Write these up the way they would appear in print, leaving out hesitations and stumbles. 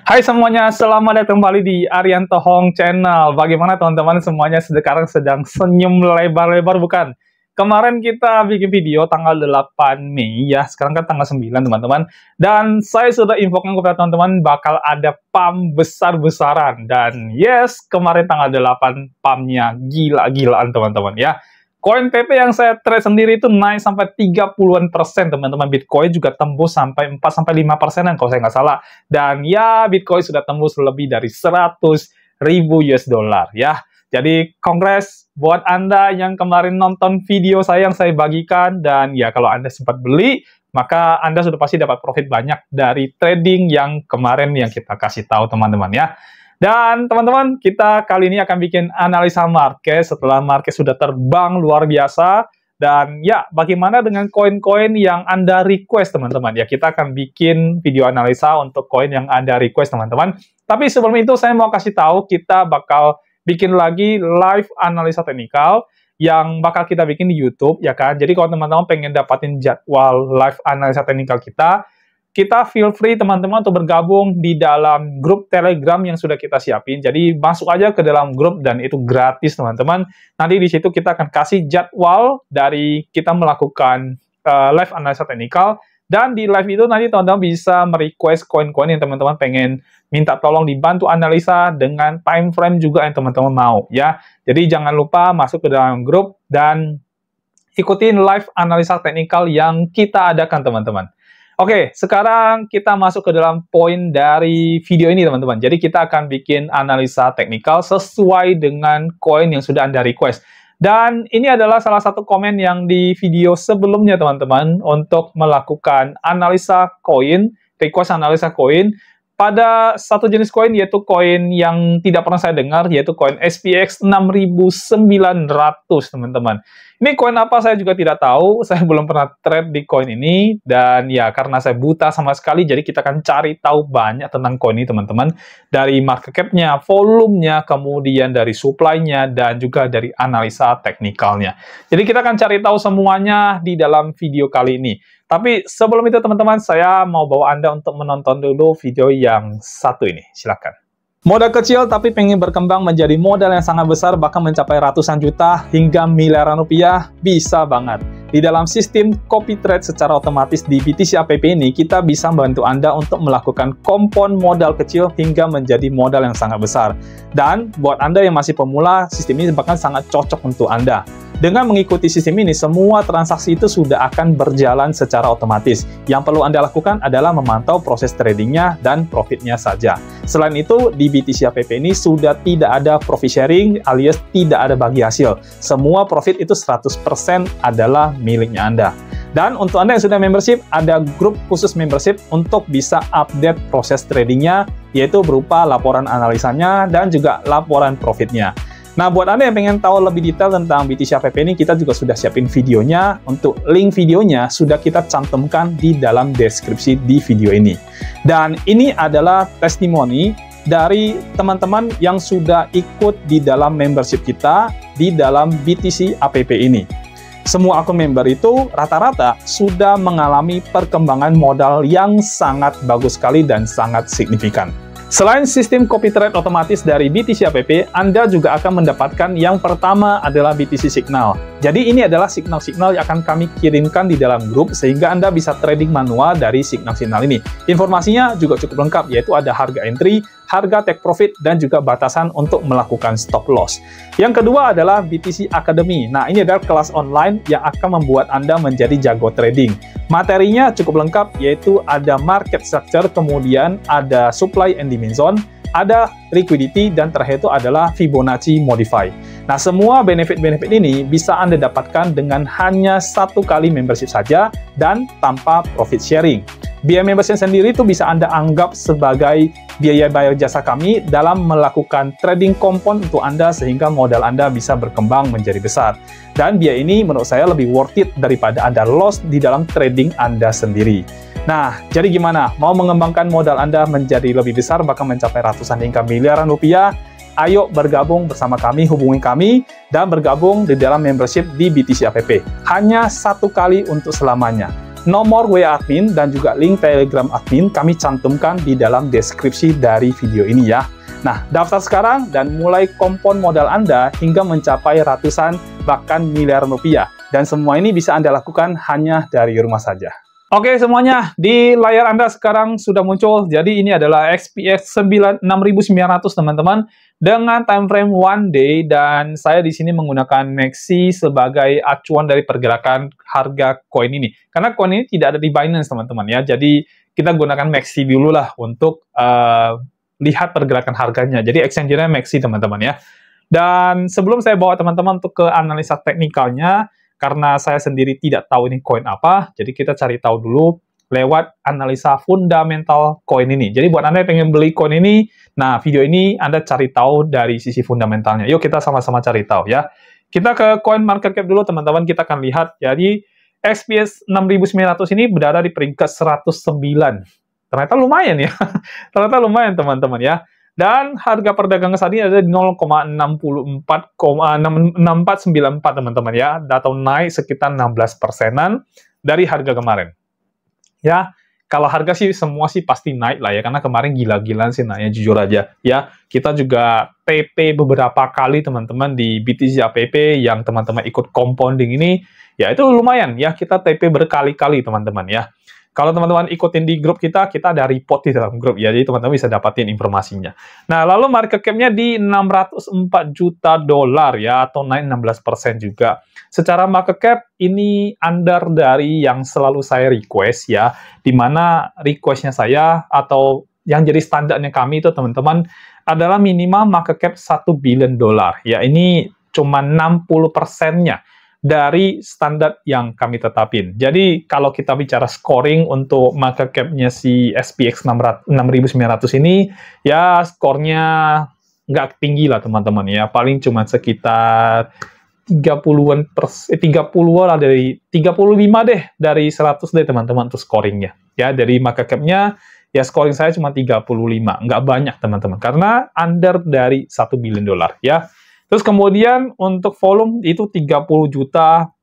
Hai semuanya, selamat datang kembali di Arianto Hong Channel. Bagaimana teman-teman semuanya sekarang sedang senyum lebar-lebar bukan? Kemarin kita bikin video tanggal 8 Mei ya, sekarang kan tanggal 9 teman-teman. Dan saya sudah infokan kepada teman-teman bakal ada pump besar-besaran. Dan yes, kemarin tanggal 8 pumpnya gila-gilaan teman-teman ya. Koin PP yang saya trade sendiri itu naik sampai 30-an% teman-teman. Bitcoin juga tembus sampai 4-5%-an kalau saya nggak salah. Dan ya, Bitcoin sudah tembus lebih dari 100.000 US dollar ya. Jadi, kongres buat Anda yang kemarin nonton video saya yang saya bagikan. Dan ya, kalau Anda sempat beli, maka Anda sudah pasti dapat profit banyak dari trading yang kemarin yang kita kasih tahu teman-teman ya. Dan teman-teman, kita kali ini akan bikin analisa market setelah market sudah terbang luar biasa. Dan ya, bagaimana dengan koin-koin yang Anda request teman-teman? Ya, kita akan bikin video analisa untuk koin yang Anda request teman-teman. Tapi sebelum itu saya mau kasih tahu, kita bakal bikin lagi live analisa teknikal yang bakal kita bikin di YouTube, ya kan? Jadi kalau teman-teman pengen dapatin jadwal live analisa teknikal kita feel free teman-teman untuk bergabung di dalam grup Telegram yang sudah kita siapin. Jadi masuk aja ke dalam grup dan itu gratis teman-teman. Nanti di situ kita akan kasih jadwal dari kita melakukan live analisa teknikal. Dan di live itu nanti teman-teman bisa merequest koin-koin yang teman-teman pengen minta tolong dibantu analisa dengan time frame juga yang teman-teman mau ya. Jadi jangan lupa masuk ke dalam grup dan ikutin live analisa teknikal yang kita adakan teman-teman. Oke, sekarang kita masuk ke dalam poin dari video ini, teman-teman. Jadi, kita akan bikin analisa teknikal sesuai dengan koin yang sudah Anda request. Dan ini adalah salah satu komen yang di video sebelumnya, teman-teman, untuk melakukan analisa koin, request analisa koin, pada satu jenis koin, yaitu koin yang tidak pernah saya dengar, yaitu koin SPX 6900, teman-teman. Ini koin apa saya juga tidak tahu, saya belum pernah trade di koin ini, dan ya karena saya buta sama sekali, jadi kita akan cari tahu banyak tentang koin ini, teman-teman. Dari market cap-nya, volumenya, kemudian dari supply-nya, dan juga dari analisa teknikalnya. Jadi kita akan cari tahu semuanya di dalam video kali ini. Tapi sebelum itu teman-teman, saya mau bawa Anda untuk menonton dulu video yang satu ini. Silakan. Modal kecil tapi pengen berkembang menjadi modal yang sangat besar, bahkan mencapai ratusan juta hingga miliaran rupiah, bisa banget. Di dalam sistem copy trade secara otomatis di BTC App ini, kita bisa membantu Anda untuk melakukan kompon modal kecil hingga menjadi modal yang sangat besar. Dan buat Anda yang masih pemula, sistem ini bahkan sangat cocok untuk Anda. Dengan mengikuti sistem ini, semua transaksi itu sudah akan berjalan secara otomatis. Yang perlu Anda lakukan adalah memantau proses tradingnya dan profitnya saja. Selain itu, di BTC App ini sudah tidak ada profit sharing alias tidak ada bagi hasil. Semua profit itu 100% adalah miliknya Anda. Dan untuk Anda yang sudah membership, ada grup khusus membership untuk bisa update proses tradingnya, yaitu berupa laporan analisanya dan juga laporan profitnya. Nah, buat Anda yang pengen tahu lebih detail tentang BTC App ini, kita juga sudah siapin videonya. Untuk link videonya sudah kita cantumkan di dalam deskripsi di video ini. Dan ini adalah testimoni dari teman-teman yang sudah ikut di dalam membership kita di dalam BTC App ini. Semua akun member itu rata-rata sudah mengalami perkembangan modal yang sangat bagus sekali dan sangat signifikan. Selain sistem copy trade otomatis dari BTC App, Anda juga akan mendapatkan yang pertama adalah BTC Signal. Jadi ini adalah signal-signal yang akan kami kirimkan di dalam grup sehingga Anda bisa trading manual dari signal-signal ini. Informasinya juga cukup lengkap, yaitu ada harga entry, harga take profit, dan juga batasan untuk melakukan stop loss. Yang kedua adalah BTC Academy. Nah, ini adalah kelas online yang akan membuat Anda menjadi jago trading. Materinya cukup lengkap, yaitu ada market structure, kemudian ada supply and demand zone, ada liquidity, dan terakhir itu adalah Fibonacci Modify. Nah, semua benefit-benefit ini bisa Anda dapatkan dengan hanya satu kali membership saja dan tanpa profit sharing. Biaya membership sendiri itu bisa Anda anggap sebagai biaya bayar jasa kami dalam melakukan trading kompon untuk Anda sehingga modal Anda bisa berkembang menjadi besar. Dan biaya ini menurut saya lebih worth it daripada Anda loss di dalam trading Anda sendiri. Nah, jadi gimana? Mau mengembangkan modal Anda menjadi lebih besar, bahkan mencapai ratusan hingga miliaran rupiah? Ayo bergabung bersama kami, hubungi kami, dan bergabung di dalam membership di BTC App. Hanya satu kali untuk selamanya. Nomor WA admin dan juga link Telegram admin kami cantumkan di dalam deskripsi dari video ini ya. Nah, daftar sekarang dan mulai kompon modal Anda hingga mencapai ratusan bahkan miliaran rupiah. Dan semua ini bisa Anda lakukan hanya dari rumah saja. Oke semuanya, di layar Anda sekarang sudah muncul. Jadi ini adalah XPX 6900 teman-teman dengan time frame 1 day, dan saya di sini menggunakan MACD sebagai acuan dari pergerakan harga koin ini. Karena koin ini tidak ada di Binance teman-teman ya. Jadi kita gunakan MACD dulu lah untuk lihat pergerakan harganya. Jadi exchange-nya MACD teman-teman ya. Dan sebelum saya bawa teman-teman untuk ke analisa teknikalnya, karena saya sendiri tidak tahu ini koin apa, jadi kita cari tahu dulu lewat analisa fundamental koin ini. Jadi buat Anda yang pengen beli koin ini, nah video ini Anda cari tahu dari sisi fundamentalnya. Yuk kita sama-sama cari tahu ya. Kita ke coin market cap dulu teman-teman, kita akan lihat. Jadi XPX 6900 ini berada di peringkat 109. Ternyata lumayan ya. Ternyata lumayan teman-teman ya. Dan harga perdagangan saat ini ada di 0,6494 teman-teman ya. Atau naik sekitar 16%-an dari harga kemarin. Ya, kalau harga sih semua sih pasti naik lah ya, karena kemarin gila-gilaan sih naiknya jujur aja ya. Kita juga TP beberapa kali teman-teman di BTC APP yang teman-teman ikut compounding ini, ya itu lumayan ya, kita TP berkali-kali teman-teman ya. Kalau teman-teman ikutin di grup kita ada report di dalam grup ya, jadi teman-teman bisa dapatin informasinya. Nah, lalu market cap-nya di 604 juta dolar ya, atau naik 16% juga. Secara market cap, ini under dari yang selalu saya request ya, dimana requestnya saya, atau yang jadi standarnya kami itu teman-teman, adalah minimal market cap 1 billion dolar. Ya, ini cuma 60%-nya. Dari standar yang kami tetapin. Jadi, kalau kita bicara scoring untuk market cap-nya si SPX 6900 ini, ya skornya nggak tinggi lah teman-teman ya. Paling cuma sekitar 30-an persen, 30 lah dari 35 deh dari 100 deh teman-teman untuk scoringnya. Ya, dari market cap-nya, ya scoring saya cuma 35. Nggak banyak teman-teman. Karena under dari 1 billion dolar ya. Terus kemudian untuk volume itu 30 juta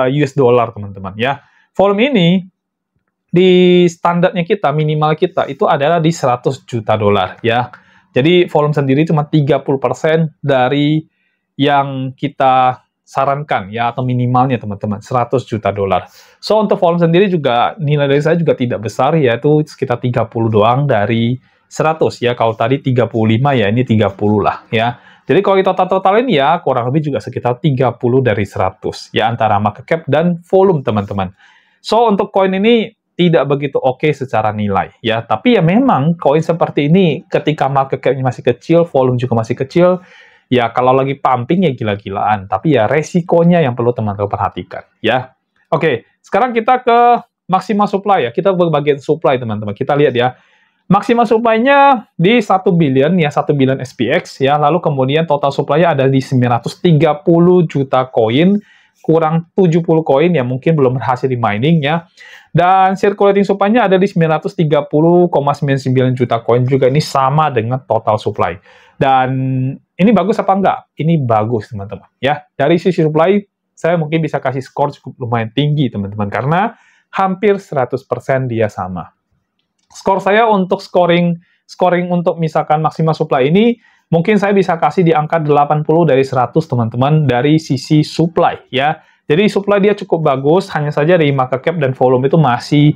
US dollar teman-teman ya. Volume ini di standarnya kita, minimal kita itu adalah di 100 juta dolar ya. Jadi volume sendiri cuma 30% dari yang kita sarankan ya, atau minimalnya teman-teman 100 juta dolar. So untuk volume sendiri juga nilai dari saya juga tidak besar, yaitu sekitar 30 doang dari 100 ya. Kalau tadi 35 ya, ini 30 lah ya. Jadi kalau kita total-totalin ya kurang lebih juga sekitar 30 dari 100 ya, antara market cap dan volume teman-teman. So untuk koin ini tidak begitu oke secara nilai ya, tapi ya memang koin seperti ini ketika market cap-nya masih kecil, volume juga masih kecil, ya kalau lagi pumping ya gila-gilaan, tapi ya resikonya yang perlu teman-teman perhatikan ya. Oke, sekarang kita ke maksimal supply ya. Kita ke bagian supply teman-teman. Kita lihat ya. Maksimal supply-nya di 1 billion ya, 1 billion SPX ya. Lalu kemudian total supply-nya ada di 930 juta koin, kurang 70 koin ya, mungkin belum berhasil di mining ya. Dan circulating supply-nya ada di 930,99 juta koin juga, ini sama dengan total supply. Dan ini bagus apa enggak? Ini bagus teman-teman ya. Dari sisi supply saya mungkin bisa kasih skor cukup lumayan tinggi teman-teman, karena hampir 100% dia sama. Skor saya untuk scoring untuk misalkan maksimal supply ini, mungkin saya bisa kasih di angka 80 dari 100 teman-teman dari sisi supply ya. Jadi supply dia cukup bagus, hanya saja dari market cap dan volume itu masih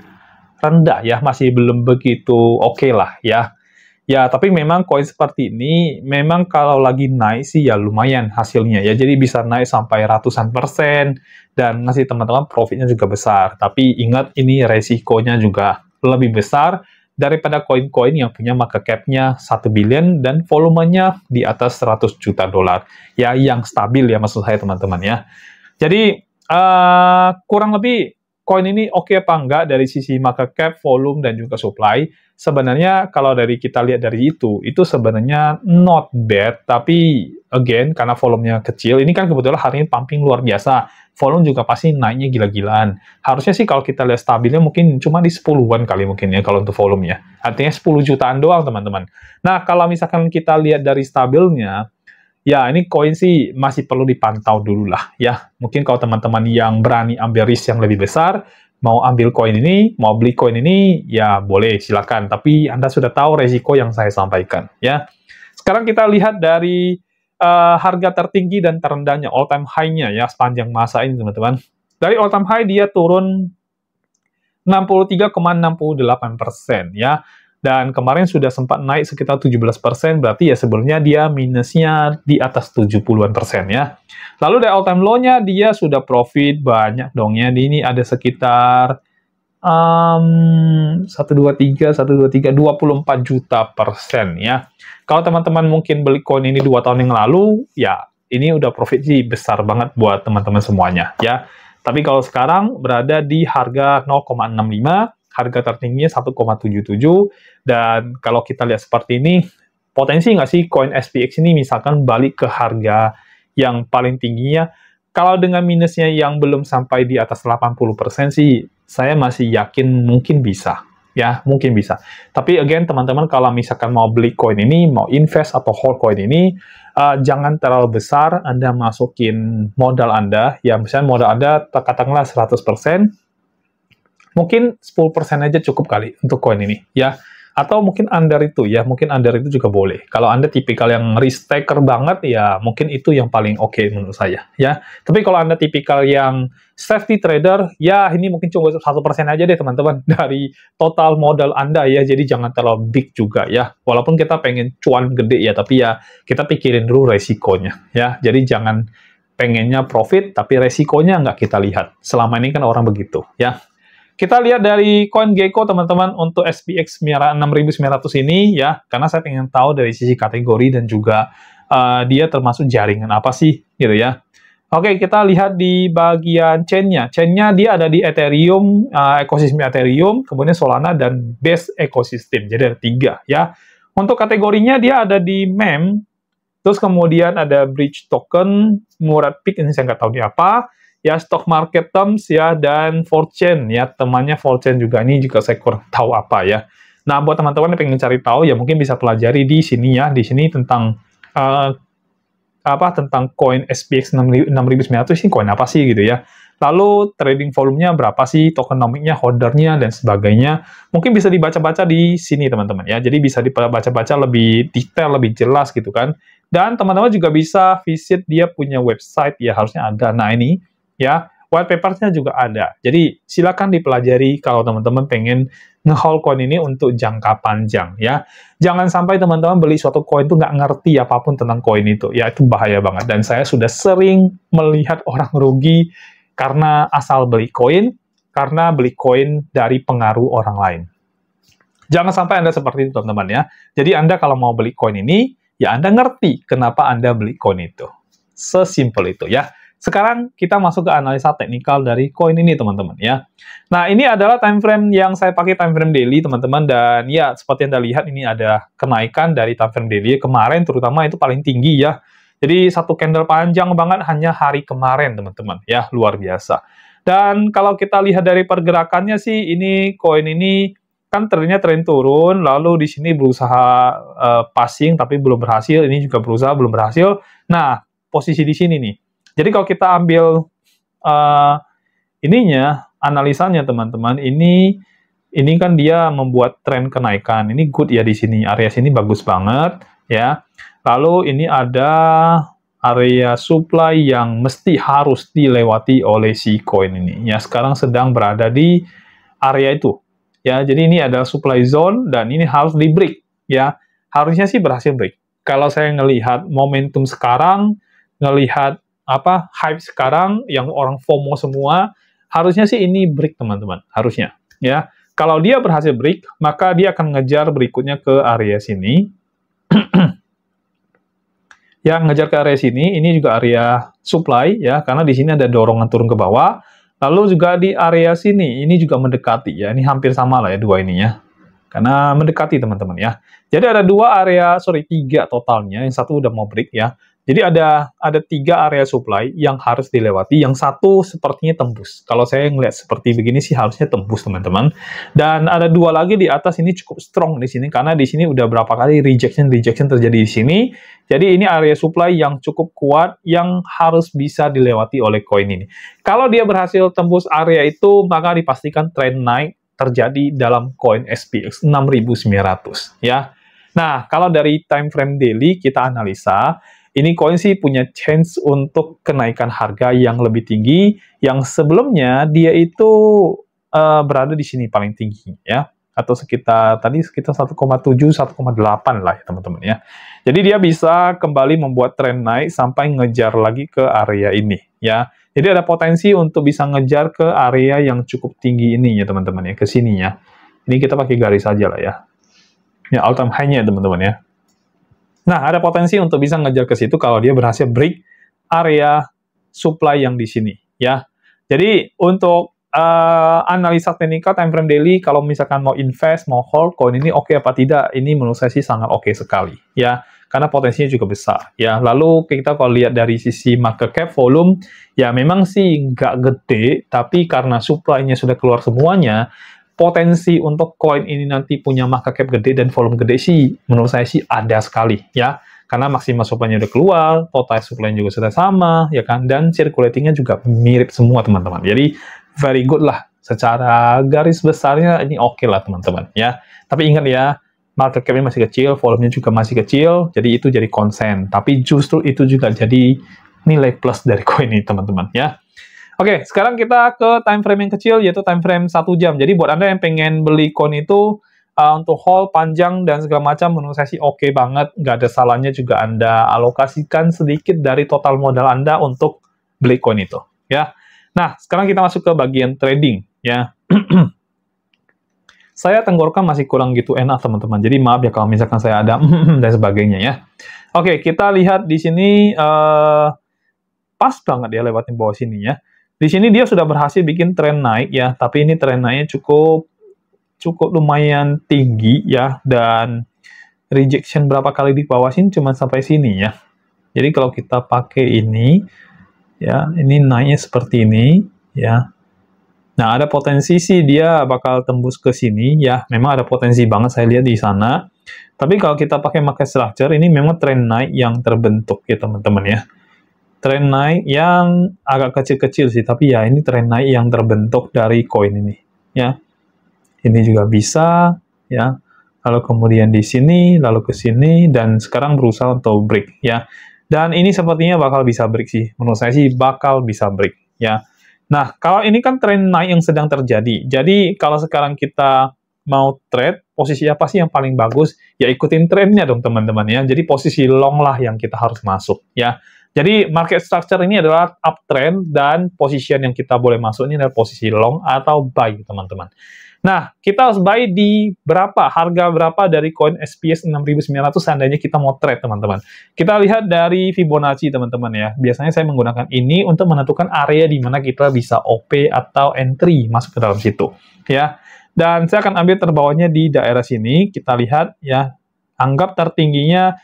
rendah ya, masih belum begitu oke lah ya. Ya, tapi memang koin seperti ini, memang kalau lagi naik sih ya lumayan hasilnya ya. Jadi bisa naik sampai ratusan persen, dan ngasih teman-teman profitnya juga besar. Tapi ingat, ini resikonya juga lebih besar daripada koin-koin yang punya market cap-nya 1 billion dan volumenya di atas 100 juta dolar. Ya, yang stabil ya maksud saya teman-teman ya. Jadi, kurang lebih koin ini oke apa enggak dari sisi market cap, volume, dan juga supply. Sebenarnya kalau dari kita lihat dari itu sebenarnya not bad, tapi again, karena volumenya kecil, ini kan kebetulan hari ini pumping luar biasa. Volume juga pasti naiknya gila-gilaan. Harusnya sih kalau kita lihat stabilnya mungkin cuma di 10-an kali mungkin ya kalau untuk volumenya. Artinya 10 jutaan doang teman-teman. Nah, kalau misalkan kita lihat dari stabilnya, ya ini koin sih masih perlu dipantau dulu lah ya. Mungkin kalau teman-teman yang berani ambil risk yang lebih besar, mau ambil koin ini, mau beli koin ini, ya boleh, silakan. Tapi Anda sudah tahu resiko yang saya sampaikan, ya. Sekarang kita lihat dari harga tertinggi dan terendahnya, all time high-nya ya, sepanjang masa ini, teman-teman. Dari all time high, dia turun 63,68%, ya. Dan kemarin sudah sempat naik sekitar 17%, berarti ya sebelumnya dia minusnya di atas 70-an%, ya. Lalu dari all time low-nya, dia sudah profit banyak dong ya. Ini ada sekitar 1, 2, 3, 24 juta persen ya. Kalau teman-teman mungkin beli koin ini 2 tahun yang lalu, ya ini udah profit sih besar banget buat teman-teman semuanya ya. Tapi kalau sekarang berada di harga 0,65, harga tertingginya 1,77, dan kalau kita lihat seperti ini, potensi nggak sih koin SPX ini misalkan balik ke harga yang paling tingginya? Kalau dengan minusnya yang belum sampai di atas 80% sih, saya masih yakin mungkin bisa. Ya, mungkin bisa. Tapi again, teman-teman, kalau misalkan mau beli koin ini, mau invest atau hold koin ini, jangan terlalu besar Anda masukin modal Anda. Ya, misalnya modal Anda, katakanlah 100%, mungkin 10% aja cukup kali untuk koin ini, ya. Atau mungkin under itu, ya. Mungkin under itu juga boleh. Kalau Anda tipikal yang risk taker banget, ya mungkin itu yang paling oke menurut saya, ya. Tapi kalau Anda tipikal yang safety trader, ya ini mungkin cuma 1% aja deh, teman-teman, dari total modal Anda, ya. Jadi jangan terlalu big juga, ya. Walaupun kita pengen cuan gede, ya, tapi ya kita pikirin dulu resikonya, ya. Jadi jangan pengennya profit, tapi resikonya nggak kita lihat. Selama ini kan orang begitu, ya. Kita lihat dari CoinGecko, teman-teman, untuk SPX 6900 ini, ya, karena saya ingin tahu dari sisi kategori dan juga dia termasuk jaringan apa sih, gitu ya. Oke, kita lihat di bagian chain-nya. Chain-nya dia ada di Ethereum, ekosistem Ethereum, kemudian Solana, dan Base Ecosystem. Jadi ada 3, ya. Untuk kategorinya dia ada di meme, terus kemudian ada Bridge Token, Murad Peak, ini saya nggak tahu di apa, ya, stock market terms, ya, dan fortune, ya, temannya fortune juga, ini juga saya kurang tahu apa, ya. Nah, buat teman-teman yang pengen cari tahu, ya mungkin bisa pelajari di sini, ya, di sini tentang tentang koin SPX 6900 ini koin apa sih, gitu ya. Lalu trading volumenya berapa sih, tokenomics-nya, holdernya, dan sebagainya. Mungkin bisa dibaca-baca di sini, teman-teman, ya. Jadi bisa dibaca-baca lebih detail, lebih jelas, gitu kan. Dan teman-teman juga bisa visit dia punya website, ya, harusnya ada. Nah, ini, ya, white papers-nya juga ada. Jadi, silakan dipelajari kalau teman-teman pengen nge-hold coin ini untuk jangka panjang, ya. Jangan sampai teman-teman beli suatu koin itu nggak ngerti apapun tentang koin itu. Ya, itu bahaya banget. Dan saya sudah sering melihat orang rugi karena asal beli koin, karena beli koin dari pengaruh orang lain. Jangan sampai Anda seperti itu, teman-teman, ya. Jadi, Anda kalau mau beli koin ini, ya Anda ngerti kenapa Anda beli koin itu. Sesimpel itu, ya. Sekarang kita masuk ke analisa teknikal dari koin ini, teman-teman, ya. Nah, ini adalah time frame yang saya pakai, time frame daily, teman-teman, dan ya seperti Anda lihat ini ada kenaikan dari time frame daily kemarin, terutama itu paling tinggi, ya. Jadi satu candle panjang banget hanya hari kemarin, teman-teman, ya, luar biasa. Dan kalau kita lihat dari pergerakannya sih, ini koin ini kan trennya tren turun, lalu di sini berusaha passing tapi belum berhasil, ini juga berusaha belum berhasil. Nah, posisi di sini nih. Jadi kalau kita ambil analisanya, teman-teman, ini kan dia membuat tren kenaikan. Ini good ya di sini, area sini bagus banget, ya. Lalu ini ada area supply yang mesti harus dilewati oleh si koin ini. Ya, sekarang sedang berada di area itu. Ya, jadi ini ada supply zone dan ini harus di break, ya. Harusnya sih berhasil break. Kalau saya ngelihat momentum sekarang, ngelihat hype sekarang yang orang FOMO semua, harusnya sih ini break, teman-teman, harusnya, ya. Kalau dia berhasil break, maka dia akan ngejar berikutnya ke area sini. Ya, ngejar ke area sini, ini juga area supply, ya, karena di sini ada dorongan turun ke bawah. Lalu juga di area sini, ini juga mendekati, ya, ini hampir sama lah ya dua ininya. Karena mendekati, teman-teman, ya. Jadi ada 3 totalnya, yang satu udah mau break, ya. Jadi ada 3 area supply yang harus dilewati. Yang satu sepertinya tembus. Kalau saya ngelihat seperti begini sih harusnya tembus, teman-teman. Dan ada 2 lagi di atas ini cukup strong di sini karena di sini udah berapa kali rejection terjadi di sini. Jadi ini area supply yang cukup kuat yang harus bisa dilewati oleh koin ini. Kalau dia berhasil tembus area itu, maka dipastikan trend naik terjadi dalam koin SPX 6900 ya. Nah, kalau dari time frame daily kita analisa, ini koin sih punya chance untuk kenaikan harga yang lebih tinggi, yang sebelumnya dia itu berada di sini paling tinggi ya, atau sekitar 1,7, 1,8 lah ya teman-teman ya. Jadi dia bisa kembali membuat tren naik sampai ngejar lagi ke area ini ya. Jadi ada potensi untuk bisa ngejar ke area yang cukup tinggi ini ya teman-teman ya, ke sini ya. Ini kita pakai garis saja lah ya. Ya all time high-nya teman-teman ya. Nah, ada potensi untuk bisa ngejar ke situ kalau dia berhasil break area supply yang di sini, ya. Jadi, untuk analisa teknikal time frame daily, kalau misalkan mau invest, mau hold, koin ini oke apa tidak, ini menurut saya sih sangat oke sekali, ya. Karena potensinya juga besar, ya. Lalu, kita kalau lihat dari sisi market cap volume, ya memang sih nggak gede, tapi karena supply-nya sudah keluar semuanya, potensi untuk koin ini nanti punya market cap gede dan volume gede sih, menurut saya sih ada sekali, ya. Karena maksimal supply-nya udah keluar, total supply-nya juga sudah sama, ya kan, dan circulating-nya juga mirip semua, teman-teman. Jadi, very good lah. Secara garis besarnya, ini oke lah, teman-teman, ya. Tapi ingat ya, market cap-nya masih kecil, volume-nya juga masih kecil, jadi itu jadi konsen. Tapi justru itu juga jadi nilai plus dari koin ini, teman-teman, ya. Oke, sekarang kita ke time frame yang kecil, yaitu time frame 1 jam. Jadi buat Anda yang pengen beli koin itu, untuk hold panjang dan segala macam, menurut saya sih oke banget. Nggak ada salahnya juga Anda alokasikan sedikit dari total modal Anda untuk beli koin itu. Ya. Nah, sekarang kita masuk ke bagian trading. Ya. Saya tenggorokan masih kurang gitu enak, teman-teman. Jadi maaf ya kalau misalkan saya ada dan sebagainya ya. Oke, kita lihat di sini, pas banget dia lewatin bawah sini ya. Di sini dia sudah berhasil bikin tren naik ya, tapi ini tren naiknya cukup lumayan tinggi ya, dan rejection berapa kali di bawah sini cuma sampai sini ya. Jadi kalau kita pakai ini ya, ini naiknya seperti ini ya. Nah, ada potensi sih dia bakal tembus ke sini ya. Memang ada potensi banget saya lihat di sana. Tapi kalau kita pakai market structure, ini memang tren naik yang terbentuk ya teman-teman ya. Tren naik yang agak kecil-kecil sih, tapi ya ini tren naik yang terbentuk dari koin ini, ya. Ini juga bisa, ya. Lalu kemudian di sini, lalu ke sini, dan sekarang berusaha untuk break, ya. Dan ini sepertinya bakal bisa break sih, menurut saya sih bakal bisa break, ya. Nah, kalau ini kan tren naik yang sedang terjadi, jadi kalau sekarang kita mau trade, posisi apa sih yang paling bagus? Ya ikutin trennya dong teman-teman ya, jadi posisi long lah yang kita harus masuk, ya. Jadi market structure ini adalah uptrend dan position yang kita boleh masuk ini adalah posisi long atau buy, teman-teman. Nah, kita harus buy di berapa? Harga berapa dari koin SPX 6900 seandainya kita mau trade, teman-teman. Kita lihat dari Fibonacci, teman-teman ya. Biasanya saya menggunakan ini untuk menentukan area di mana kita bisa OP atau entry masuk ke dalam situ, ya. Dan saya akan ambil terbawahnya di daerah sini. Kita lihat ya, anggap tertingginya.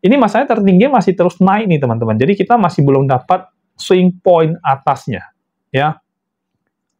Ini masalahnya tertingginya masih terus naik nih teman-teman. Jadi kita masih belum dapat swing point atasnya, ya.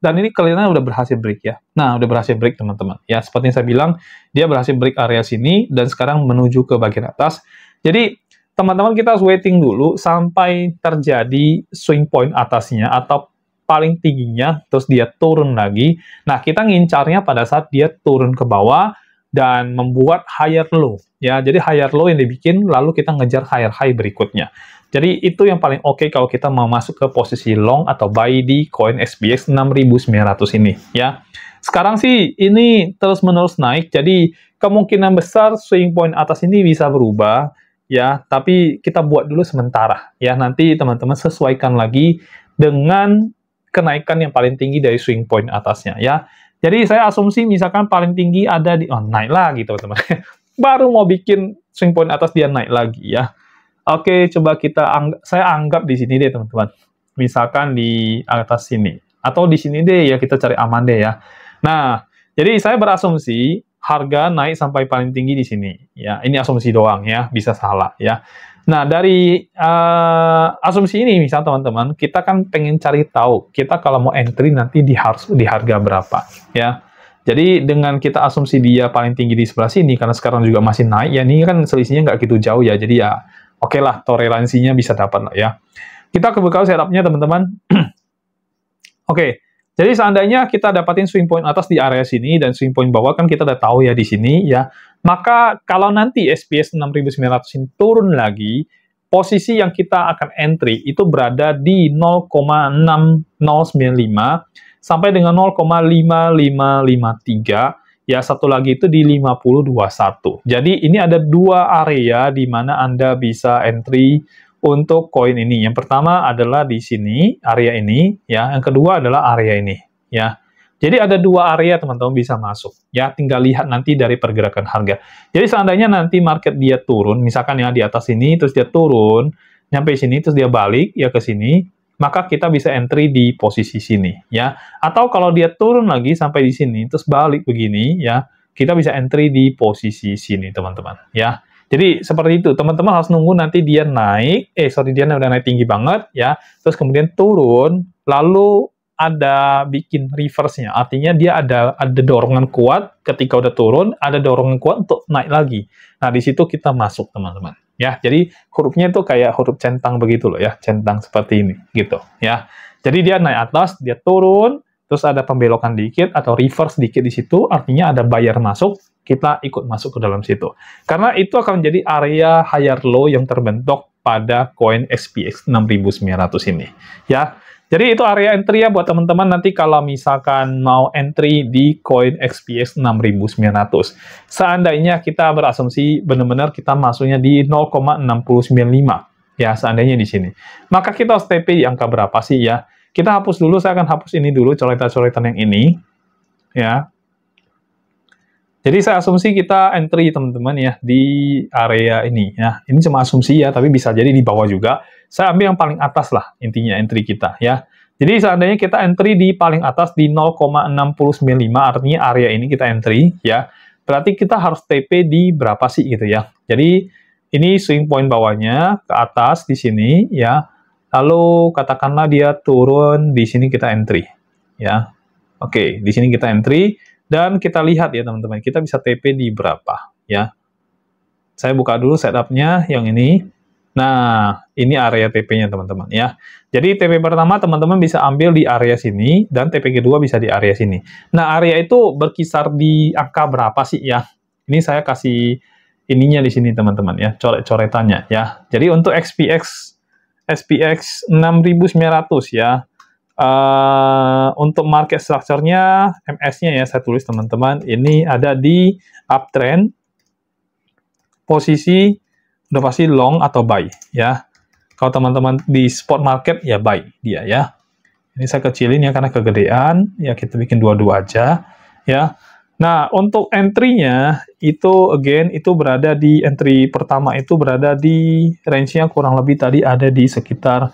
Dan ini kelihatannya udah berhasil break ya. Nah, udah berhasil break teman-teman. Ya, seperti yang saya bilang, dia berhasil break area sini dan sekarang menuju ke bagian atas. Jadi teman-teman kita harus waiting dulu sampai terjadi swing point atasnya atau paling tingginya, terus dia turun lagi. Nah, kita ngincarnya pada saat dia turun ke bawah dan membuat higher low, ya. Jadi higher low yang dibikin, lalu kita ngejar higher high berikutnya. Jadi itu yang paling oke kalau kita mau masuk ke posisi long atau buy di koin SPX 6900 ini, ya. Sekarang sih ini terus-menerus naik, jadi kemungkinan besar swing point atas ini bisa berubah, ya. Tapi kita buat dulu sementara, ya. Nanti teman-teman sesuaikan lagi dengan kenaikan yang paling tinggi dari swing point atasnya, ya. Jadi saya asumsi misalkan paling tinggi ada di, naik lagi teman-teman. Baru mau bikin swing point atas dia naik lagi ya. Oke, coba saya anggap di sini deh teman-teman. Misalkan di atas sini. Atau di sini deh ya, kita cari aman deh ya. Nah, jadi saya berasumsi harga naik sampai paling tinggi di sini. Ya, ini asumsi doang ya, bisa salah ya. Nah, dari asumsi ini, misal teman-teman, kita kan pengen cari tahu, kita kalau mau entry nanti di harga berapa, ya. Jadi, dengan kita asumsi dia paling tinggi di sebelah sini, karena sekarang juga masih naik, ya ini kan selisihnya nggak gitu jauh ya, jadi ya oke lah, toleransinya bisa dapat lah ya. Kita kebuka setup-nya, teman-teman. Oke, jadi seandainya kita dapatin swing point atas di area sini, dan swing point bawah kan kita udah tahu ya di sini, ya. Maka kalau nanti SPX 6900 ini turun lagi, posisi yang kita akan entry itu berada di 0,6095 sampai dengan 0,5553. Ya, satu lagi itu di 5021. Jadi ini ada dua area di mana Anda bisa entry untuk koin ini. Yang pertama adalah di sini, area ini, ya. Yang kedua adalah area ini, ya. Jadi ada dua area teman-teman bisa masuk, ya. Tinggal lihat nanti dari pergerakan harga. Jadi seandainya nanti market dia turun, misalkan ya di atas ini, terus dia turun, nyampe sini, terus dia balik ya ke sini, maka kita bisa entry di posisi sini, ya. Atau kalau dia turun lagi sampai di sini, terus balik begini, ya, kita bisa entry di posisi sini, teman-teman, ya. Jadi seperti itu, teman-teman harus nunggu nanti dia naik, dia udah naik tinggi banget, ya, terus kemudian turun, lalu ada bikin reverse-nya, artinya dia ada dorongan kuat ketika udah turun, ada dorongan kuat untuk naik lagi. Nah, di situ kita masuk, teman-teman. Ya, jadi hurufnya itu kayak huruf centang begitu loh ya, centang seperti ini, gitu, ya. Jadi dia naik atas, dia turun, terus ada pembelokan dikit atau reverse dikit di situ, artinya ada buyer masuk, kita ikut masuk ke dalam situ. Karena itu akan menjadi area higher low yang terbentuk pada koin SPX 6900 ini, ya. Jadi itu area entry ya buat teman-teman nanti kalau misalkan mau entry di koin SPX 6900. Seandainya kita berasumsi benar-benar kita masuknya di 0,695 ya, seandainya di sini. Maka kita harus TP di angka berapa sih ya? Kita hapus dulu, saya akan hapus ini dulu, coretan-coretan yang ini ya. Jadi saya asumsi kita entry teman-teman ya di area ini ya. Ini cuma asumsi ya, tapi bisa jadi di bawah juga. Saya ambil yang paling atas lah intinya entry kita ya. Jadi seandainya kita entry di paling atas di 0,695, artinya area ini kita entry ya. Berarti kita harus TP di berapa sih gitu ya. Jadi ini swing point bawahnya ke atas di sini ya. Lalu katakanlah dia turun di sini kita entry ya. Oke, di sini kita entry. Dan kita lihat ya teman-teman, kita bisa TP di berapa ya. Saya buka dulu setup-nya yang ini. Nah, ini area TP-nya teman-teman ya. Jadi TP pertama teman-teman bisa ambil di area sini, dan TP kedua bisa di area sini. Nah, area itu berkisar di angka berapa sih ya? Ini saya kasih ininya di sini teman-teman ya, coret-coretannya ya. Jadi untuk SPX 6900 ya. Untuk market structure-nya, MS-nya ya, saya tulis teman-teman, ini ada di uptrend, posisi udah pasti long atau buy ya. Kalau teman-teman di spot market ya buy dia ya. Ini saya kecilin ya karena kegedean, ya kita bikin dua-dua aja ya. Nah, untuk entry-nya itu again itu berada di entry pertama itu berada di range-nya kurang lebih tadi ada di sekitar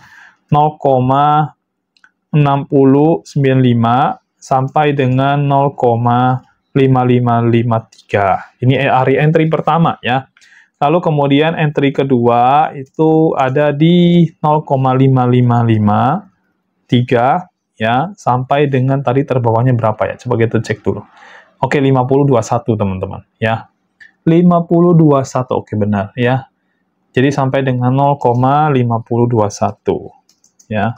0,6095 sampai dengan 0,5553. Ini area entry pertama ya. Lalu kemudian entry kedua itu ada di 0,5553 ya, sampai dengan tadi terbawahnya berapa ya? Coba kita cek dulu. Oke, 5021 teman-teman ya. 5021 oke benar ya. Jadi sampai dengan 0,5021 ya.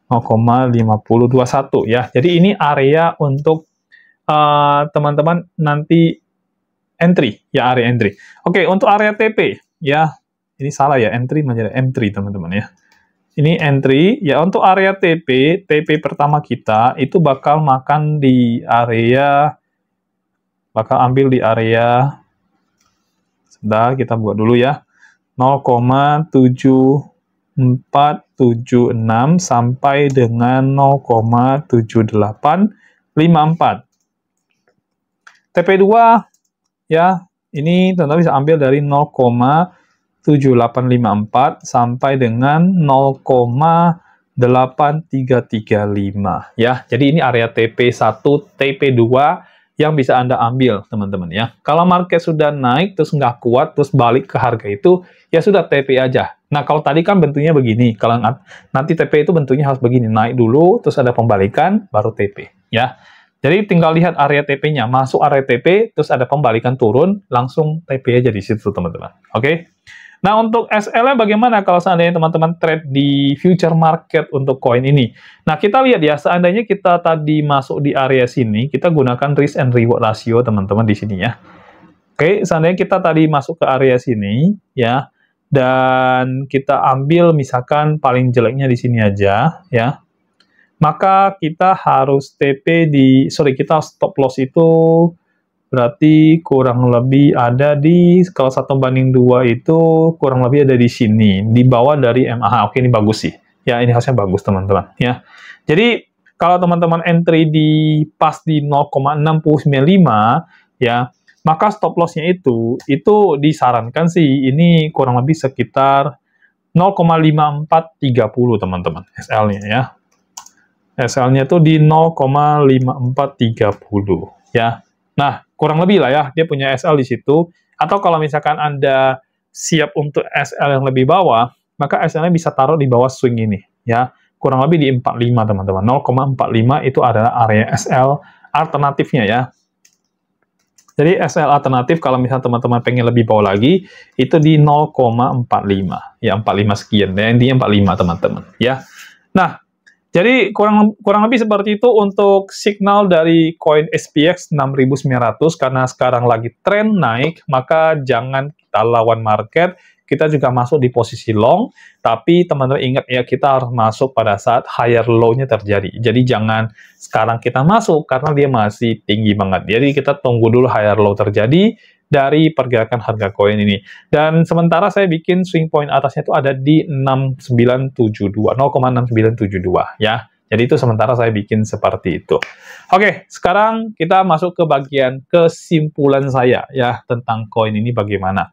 0,5021 ya. Jadi ini area untuk teman-teman nanti entry ya, area entry. Oke, untuk area TP ya. Ini salah ya, entry menjadi M3 teman-teman ya. Ini entry ya. Untuk area TP pertama kita itu bakal makan di area, bakal ambil di area, sebentar kita buat dulu ya, 0,7476 sampai dengan 0,7854. TP2 ya, ini teman-teman bisa ambil dari 0,7854 sampai dengan 0,8335 ya. Jadi ini area TP1, TP2 yang bisa Anda ambil, teman-teman ya. Kalau market sudah naik, terus nggak kuat, terus balik ke harga itu, ya sudah TP aja. Nah, kalau tadi kan bentuknya begini. Kalau nanti TP itu bentuknya harus begini. Naik dulu, terus ada pembalikan, baru TP. Ya. Jadi tinggal lihat area TP-nya. Masuk area TP, terus ada pembalikan turun, langsung TP aja di situ, teman-teman. Oke? Nah, untuk SL-nya bagaimana kalau seandainya teman-teman trade di future market untuk koin ini? Nah, kita lihat ya, seandainya kita tadi masuk di area sini, kita gunakan risk and reward ratio, teman-teman, di sini ya. Oke, seandainya kita tadi masuk ke area sini, ya, dan kita ambil misalkan paling jeleknya di sini aja, ya, maka kita harus TP kita stop loss itu berarti kurang lebih ada di, kalau 1/2 itu kurang lebih ada di sini, di bawah dari MAH. Oke, ini bagus sih. Ya, ini hasilnya bagus, teman-teman. Ya. Jadi, kalau teman-teman entry pas di 0,695, ya, maka stop loss-nya itu disarankan sih, ini kurang lebih sekitar 0,5430, teman-teman, SL-nya ya. SL-nya itu di 0,5430, ya. Nah, kurang lebih lah ya, dia punya SL di situ. Atau kalau misalkan Anda siap untuk SL yang lebih bawah, maka SL-nya bisa taruh di bawah swing ini, ya. Kurang lebih di 45, teman-teman. 0,45 itu adalah area SL alternatifnya, ya. Jadi, SL alternatif, kalau misalnya teman-teman pengen lebih bawah lagi, itu di 0,45. Ya, 45 sekian. Ya, intinya 45, teman-teman. Ya. Nah, jadi kurang lebih seperti itu untuk signal dari koin SPX 6.900, karena sekarang lagi tren naik, maka jangan kita lawan market, kita juga masuk di posisi long, tapi teman-teman ingat ya, kita harus masuk pada saat higher low-nya terjadi. Jadi jangan sekarang kita masuk, karena dia masih tinggi banget. Jadi kita tunggu dulu higher low terjadi, dari pergerakan harga koin ini. Dan sementara saya bikin swing point atasnya itu ada di 0,6972 ya. Jadi itu sementara saya bikin seperti itu. Oke, sekarang kita masuk ke bagian kesimpulan saya ya tentang koin ini bagaimana.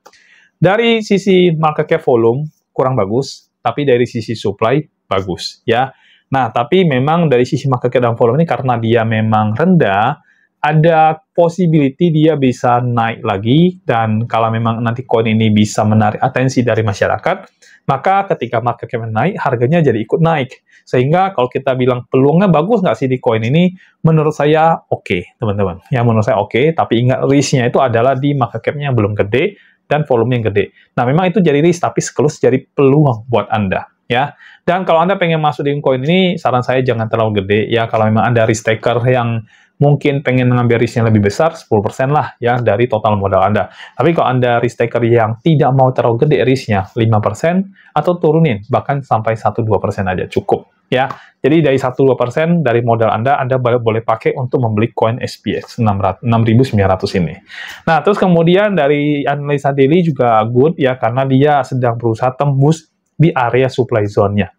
Dari sisi market cap volume kurang bagus, tapi dari sisi supply bagus ya. Nah, tapi memang dari sisi market cap dan volume ini karena dia memang rendah, ada possibility dia bisa naik lagi, dan kalau memang nanti koin ini bisa menarik atensi dari masyarakat, maka ketika market cap naik, harganya jadi ikut naik. Sehingga kalau kita bilang peluangnya bagus nggak sih di koin ini, menurut saya oke, teman-teman. Ya, menurut saya oke, tapi ingat risk-nya itu adalah di market cap-nya belum gede, dan volumenya yang gede. Nah, memang itu jadi risk, tapi sekaligus jadi peluang buat Anda. Ya, dan kalau Anda pengen masuk di koin ini, saran saya jangan terlalu gede. Ya, kalau memang Anda risk taker yang mungkin pengen mengambil risk yang lebih besar, 10% lah ya dari total modal Anda. Tapi kalau Anda risk taker yang tidak mau terlalu gede risknya, 5%, atau turunin, bahkan sampai 1-2% aja cukup. Ya, jadi dari 1-2% dari modal Anda boleh pakai untuk membeli koin SPX 6.900 ini. Nah, terus kemudian dari analisa daily juga good ya, karena dia sedang berusaha tembus di area supply zone-nya.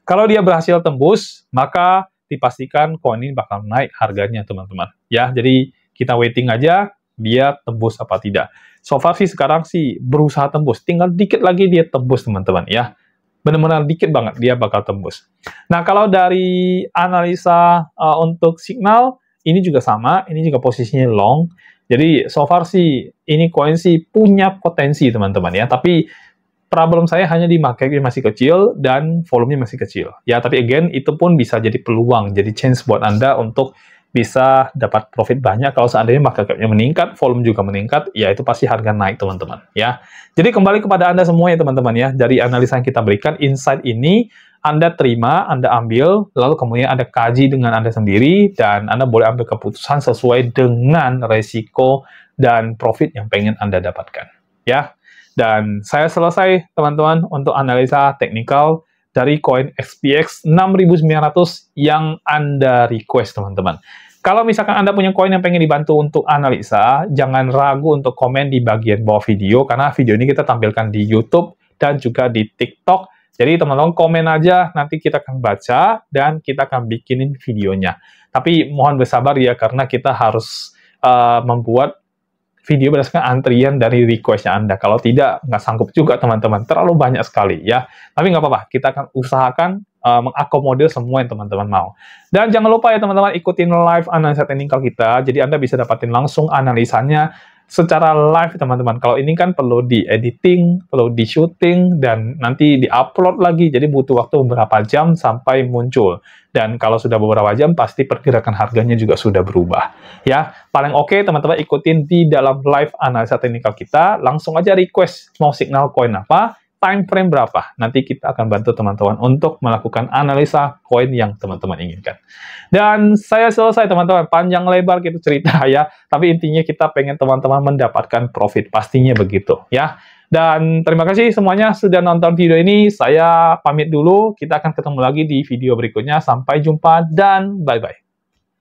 Kalau dia berhasil tembus, maka dipastikan koin ini bakal naik harganya, teman-teman. Ya, jadi kita waiting aja, dia tembus apa tidak. So far sih sekarang sih berusaha tembus, tinggal dikit lagi dia tembus, teman-teman. Ya, benar-benar dikit banget dia bakal tembus. Nah, kalau dari analisa untuk signal, ini juga sama, ini juga posisinya long. Jadi, so far sih, ini koin sih punya potensi, teman-teman ya. Tapi, problem saya hanya di market masih kecil dan volumenya masih kecil. Ya, tapi again, itu pun bisa jadi peluang, jadi chance buat Anda untuk bisa dapat profit banyak. Kalau seandainya market cap-nya meningkat, volume juga meningkat, ya itu pasti harga naik, teman-teman. Ya, jadi kembali kepada Anda semua ya, teman-teman ya. Dari analisa yang kita berikan, insight ini Anda terima, Anda ambil, lalu kemudian Anda kaji dengan Anda sendiri, dan Anda boleh ambil keputusan sesuai dengan resiko dan profit yang pengen Anda dapatkan. Ya. Dan saya selesai, teman-teman, untuk analisa teknikal dari koin SPX 6.900 yang Anda request, teman-teman. Kalau misalkan Anda punya koin yang pengen dibantu untuk analisa, jangan ragu untuk komen di bagian bawah video, karena video ini kita tampilkan di YouTube dan juga di TikTok. Jadi, teman-teman, komen aja, nanti kita akan baca, dan kita akan bikinin videonya. Tapi, mohon bersabar ya, karena kita harus membuat video berdasarkan antrian dari request-nya Anda. Kalau tidak, nggak sanggup juga, teman-teman. Terlalu banyak sekali, ya. Tapi nggak apa-apa, kita akan usahakan mengakomodir semua yang teman-teman mau. Dan jangan lupa ya teman-teman, ikutin live analisa teknikal kita, jadi Anda bisa dapatin langsung analisanya secara live teman-teman. Kalau ini kan perlu di-editing, perlu di-shooting, dan nanti di-upload lagi, jadi butuh waktu beberapa jam sampai muncul. Dan kalau sudah beberapa jam, pasti pergerakan harganya juga sudah berubah. Ya, paling oke teman-teman ikutin di dalam live analisa teknikal kita, langsung aja request mau signal koin apa, time frame berapa. Nanti kita akan bantu teman-teman untuk melakukan analisa koin yang teman-teman inginkan. Dan saya selesai teman-teman, panjang lebar gitu cerita ya, tapi intinya kita pengen teman-teman mendapatkan profit, pastinya begitu ya. Dan terima kasih semuanya sudah nonton video ini, saya pamit dulu, kita akan ketemu lagi di video berikutnya, sampai jumpa dan bye-bye.